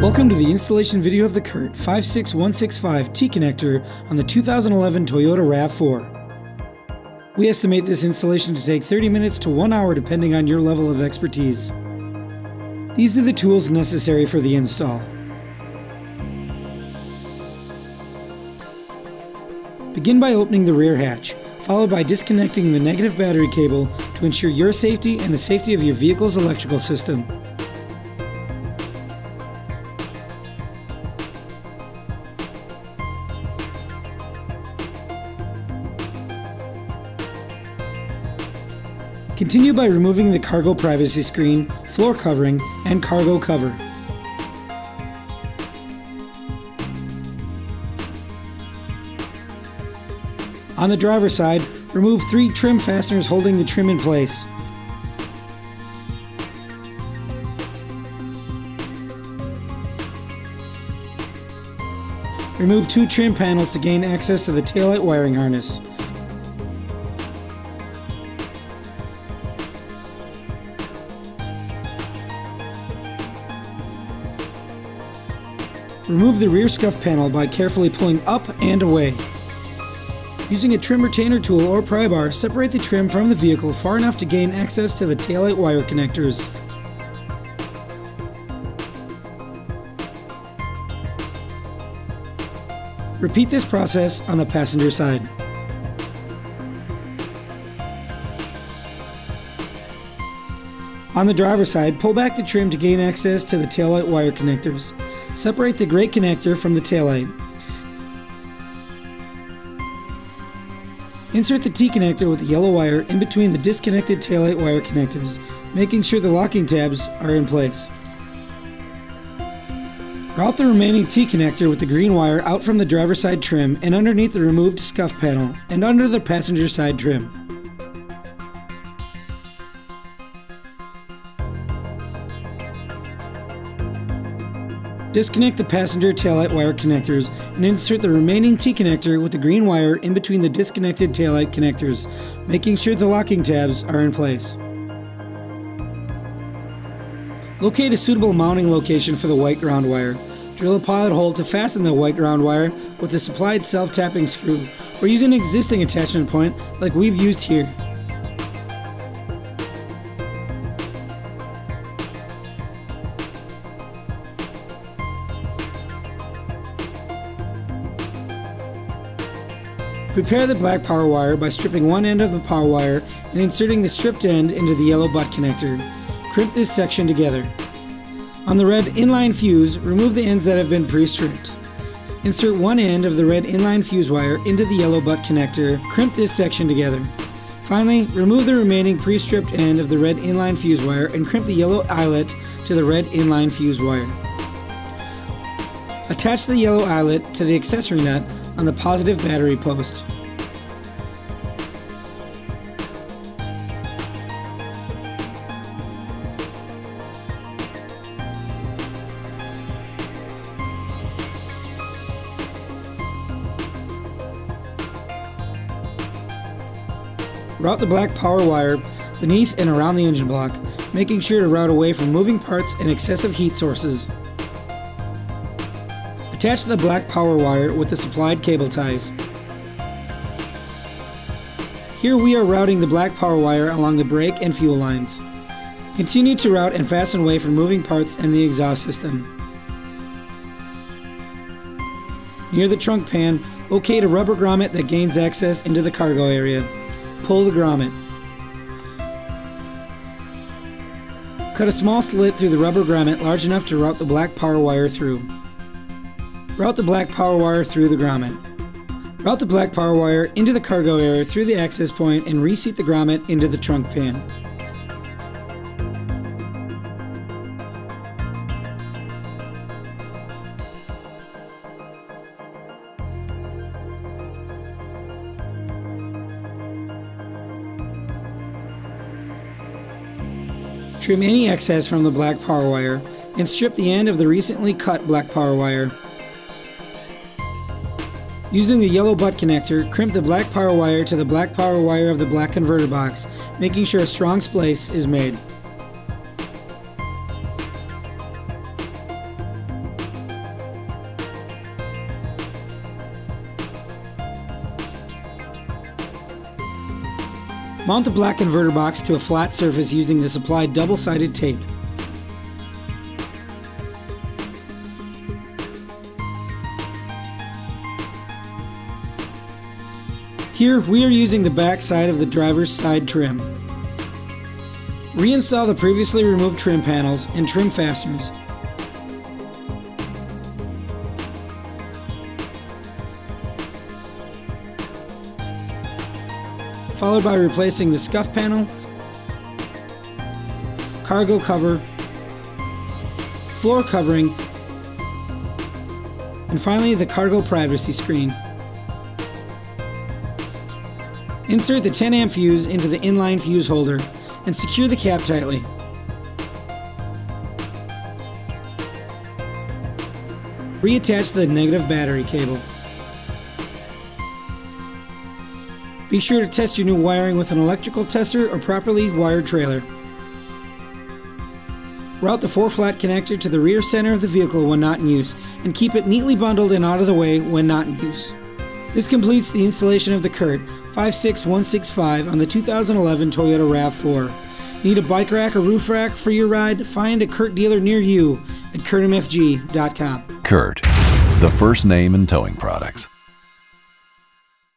Welcome to the installation video of the CURT 56165 T-connector on the 2011 Toyota RAV4. We estimate this installation to take 30 minutes to 1 hour depending on your level of expertise. These are the tools necessary for the install. Begin by opening the rear hatch, followed by disconnecting the negative battery cable to ensure your safety and the safety of your vehicle's electrical system. Continue by removing the cargo privacy screen, floor covering, and cargo cover. On the driver's side, remove 3 trim fasteners holding the trim in place. Remove 2 trim panels to gain access to the taillight wiring harness. Remove the rear scuff panel by carefully pulling up and away. Using a trim retainer tool or pry bar, separate the trim from the vehicle far enough to gain access to the taillight wire connectors. Repeat this process on the passenger side. On the driver's side, pull back the trim to gain access to the taillight wire connectors. Separate the gray connector from the taillight. Insert the T-connector with the yellow wire in between the disconnected taillight wire connectors, making sure the locking tabs are in place. Route the remaining T-connector with the green wire out from the driver's side trim and underneath the removed scuff panel and under the passenger side trim. Disconnect the passenger taillight wire connectors and insert the remaining T-connector with the green wire in between the disconnected taillight connectors, making sure the locking tabs are in place. Locate a suitable mounting location for the white ground wire. Drill a pilot hole to fasten the white ground wire with a supplied self-tapping screw, or use an existing attachment point like we've used here. Prepare the black power wire by stripping one end of the power wire and inserting the stripped end into the yellow butt connector. Crimp this section together. On the red inline fuse, remove the ends that have been pre-stripped. Insert one end of the red inline fuse wire into the yellow butt connector. Crimp this section together. Finally, remove the remaining pre-stripped end of the red inline fuse wire and crimp the yellow eyelet to the red inline fuse wire. Attach the yellow eyelet to the accessory nut on the positive battery post. Route the black power wire beneath and around the engine block, making sure to route away from moving parts and excessive heat sources. Attach the black power wire with the supplied cable ties. Here we are routing the black power wire along the brake and fuel lines. Continue to route and fasten away from moving parts and the exhaust system. Near the trunk pan, locate a rubber grommet that gains access into the cargo area. Pull the grommet. Cut a small slit through the rubber grommet large enough to route the black power wire through. Route the black power wire through the grommet. Route the black power wire into the cargo area through the access point and reseat the grommet into the trunk pan. Trim any excess from the black power wire and strip the end of the recently cut black power wire. Using the yellow butt connector, crimp the black power wire to the black power wire of the black converter box, making sure a strong splice is made. Mount the black converter box to a flat surface using the supplied double-sided tape. Here, we are using the back side of the driver's side trim. Reinstall the previously removed trim panels and trim fasteners. Followed by replacing the scuff panel, cargo cover, floor covering, and finally the cargo privacy screen. Insert the 10 amp fuse into the inline fuse holder and secure the cap tightly. Reattach the negative battery cable. Be sure to test your new wiring with an electrical tester or properly wired trailer. Route the 4-flat connector to the rear center of the vehicle when not in use, and keep it neatly bundled and out of the way when not in use. This completes the installation of the CURT 56165 on the 2011 Toyota RAV4. Need a bike rack or roof rack for your ride? Find a CURT dealer near you at curtmfg.com. CURT, the first name in towing products.